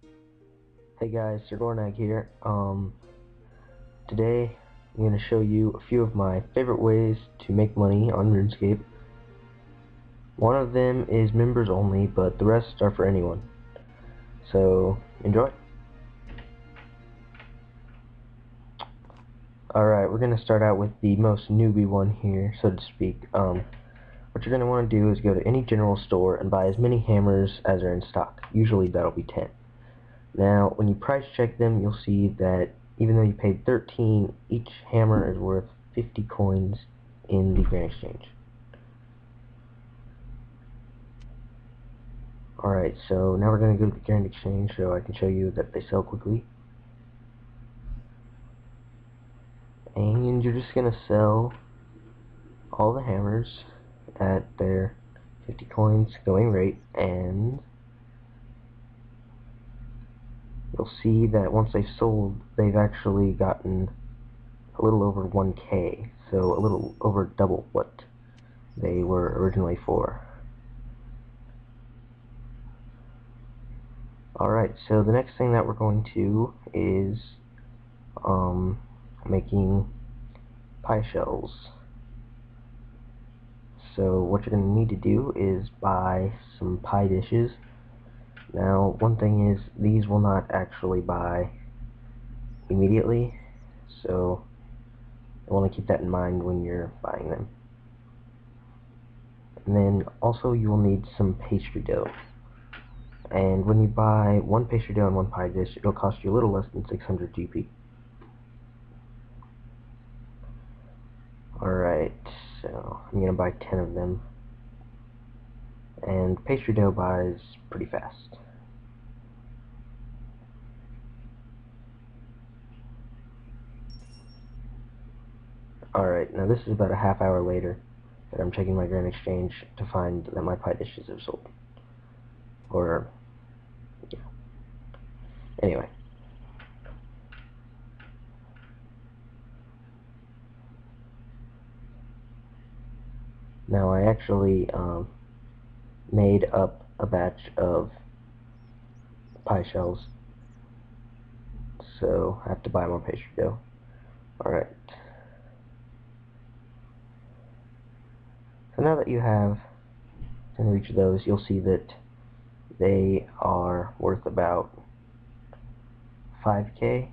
Hey guys, Sir Gornag here. Today I'm going to show you a few of my favorite ways to make money on RuneScape. One of them is members only, but the rest are for anyone. So, enjoy. Alright, we're going to start out with the most newbie one here, so to speak. What you're going to want to do is go to any general store and buy as many hammers as are in stock. Usually that'll be 10. Now, when you price check them, you'll see that even though you paid 13, each hammer is worth 50 coins in the Grand Exchange. Alright, so now we're going to go to the Grand Exchange so I can show you that they sell quickly. And you're just going to sell all the hammers at their 50 coins going rate, and you'll see that once they've sold, they've actually gotten a little over 1k, so a little over double what they were originally for. Alright, so the next thing that we're going to is making pie shells. So what you're going to need to do is buy some pie dishes. Now, one thing is, these will not actually buy immediately, so you want to keep that in mind when you're buying them. And then also you will need some pastry dough. And when you buy one pastry dough and one pie dish, it'll cost you a little less than 600 GP. Alright, so I'm going to buy 10 of them. And pastry dough buys pretty fast. Alright, now this is about a half hour later that I'm checking my Grand Exchange to find that my pie dishes have sold. Or, yeah. Anyway. Now I actually made up a batch of pie shells, so I have to buy more pastry dough. Alright. So now that you have in each of those, you'll see that they are worth about 5k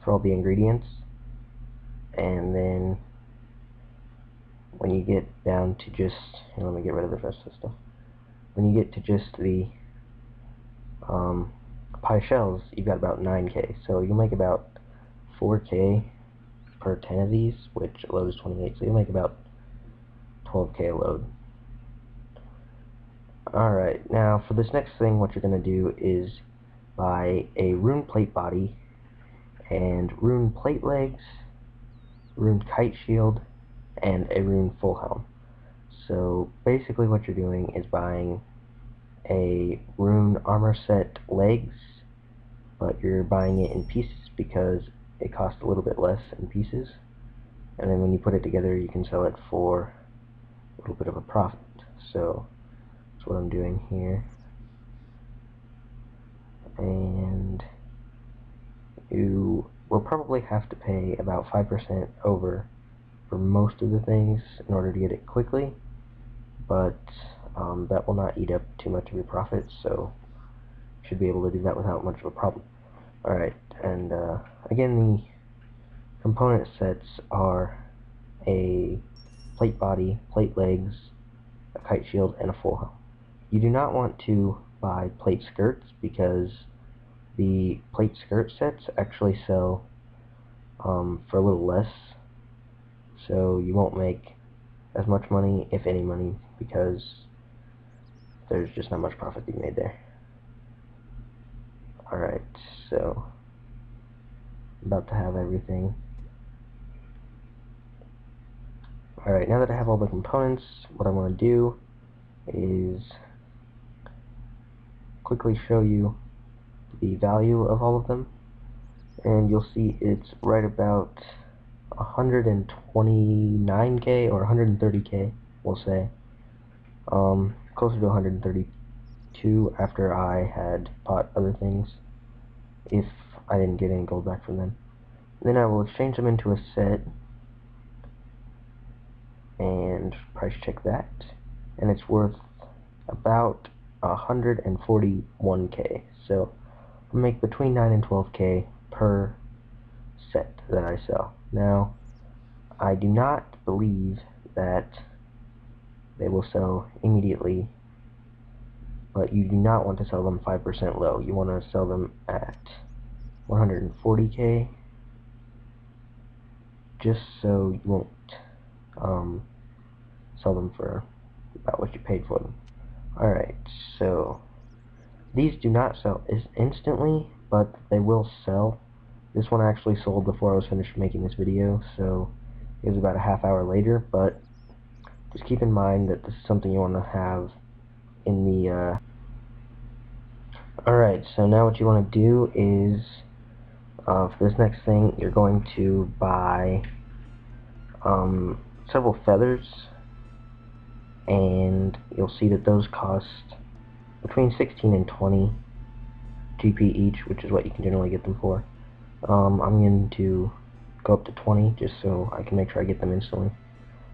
for all the ingredients, and then when you get down to just, let me get rid of the rest of the stuff. When you get to just the pie shells, you've got about 9k, so you'll make about 4k per 10 of these, which a load is 28, so you'll make about 12k a load. Alright, now for this next thing, what you're going to do is buy a rune plate body, and rune plate legs, rune kite shield, and a rune full helm. So basically what you're doing is buying a rune armor set legs, but you're buying it in pieces because it costs a little bit less in pieces, and then when you put it together you can sell it for a little bit of a profit. So that's what I'm doing here. And you will probably have to pay about 5% over for most of the things in order to get it quickly, but that will not eat up too much of your profits, so you should be able to do that without much of a problem. Alright, and again, the component sets are a plate body, plate legs, a kite shield, and a full helm. You do not want to buy plate skirts because the plate skirt sets actually sell for a little less, so you won't make as much money, if any money, because there's just not much profit to be made there. Alright, so I'm about to have everything. Alright, now that I have all the components, what I want to do is quickly show you the value of all of them, and you'll see it's right about 129k or 130k, we'll say, closer to 130 2 after I had bought other things, if I didn't get any gold back from them. Then I will exchange them into a set, and price check that, and it's worth about 141k. So I'll make between 9 and 12k per set that I sell. Now, I do not believe that they will sell immediately, but you do not want to sell them 5% low. You want to sell them at 140k, just so you won't sell them for about what you paid for them. Alright, so these do not sell instantly, but they will sell. This one actually sold before I was finished making this video, so it was about a half hour later, but just keep in mind that this is something you want to have in the Alright, so now what you want to do is for this next thing, you're going to buy several feathers, and you'll see that those cost between 16 and 20 GP each, which is what you can generally get them for. I'm going to go up to 20 just so I can make sure I get them instantly,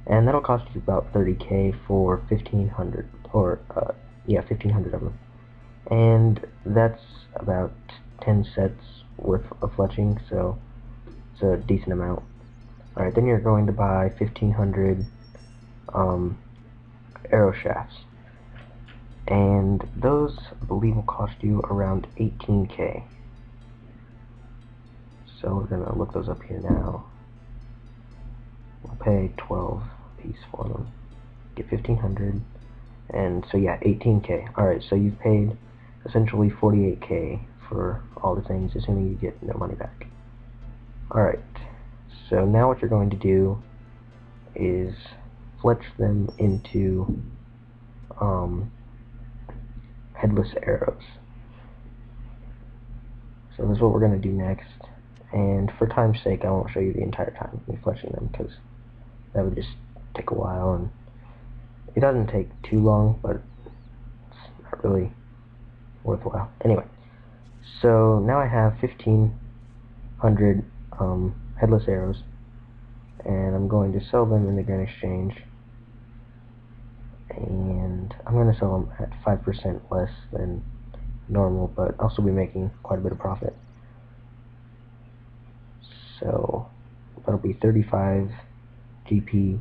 and that'll cost you about 30k for 1500, or yeah, 1500 of them, and that's about 10 sets worth of fletching, so it's a decent amount. Alright, then you're going to buy 1500 arrow shafts, and those I believe will cost you around 18k. So we're gonna look those up here now. We'll pay 12 apiece for them, get 1500, and so yeah, 18k. Alright, so you've paid essentially 48k for all the things, assuming you get no money back. Alright, so now what you're going to do is fletch them into headless arrows. So this is what we're going to do next, and for time's sake I won't show you the entire time of me fletching them, because that would just take a while, and it doesn't take too long, but it's not really worthwhile. Anyway, so now I have 1500 headless arrows, and I'm going to sell them in the Grand Exchange, and I'm going to sell them at 5% less than normal, but I'll still be making quite a bit of profit. So that'll be 35 GP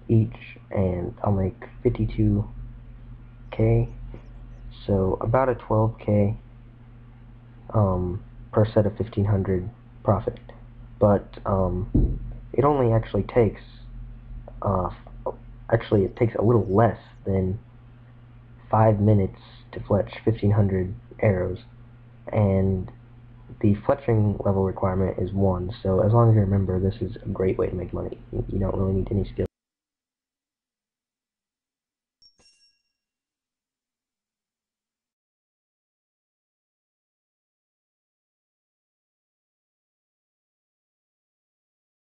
each, and I'll make 52k, so about a 12k per set of 1500 profit. But it only actually takes it takes a little less than 5 minutes to fletch 1500 arrows, and the fletching level requirement is 1, so as long as you remember, this is a great way to make money. You don't really need any skill.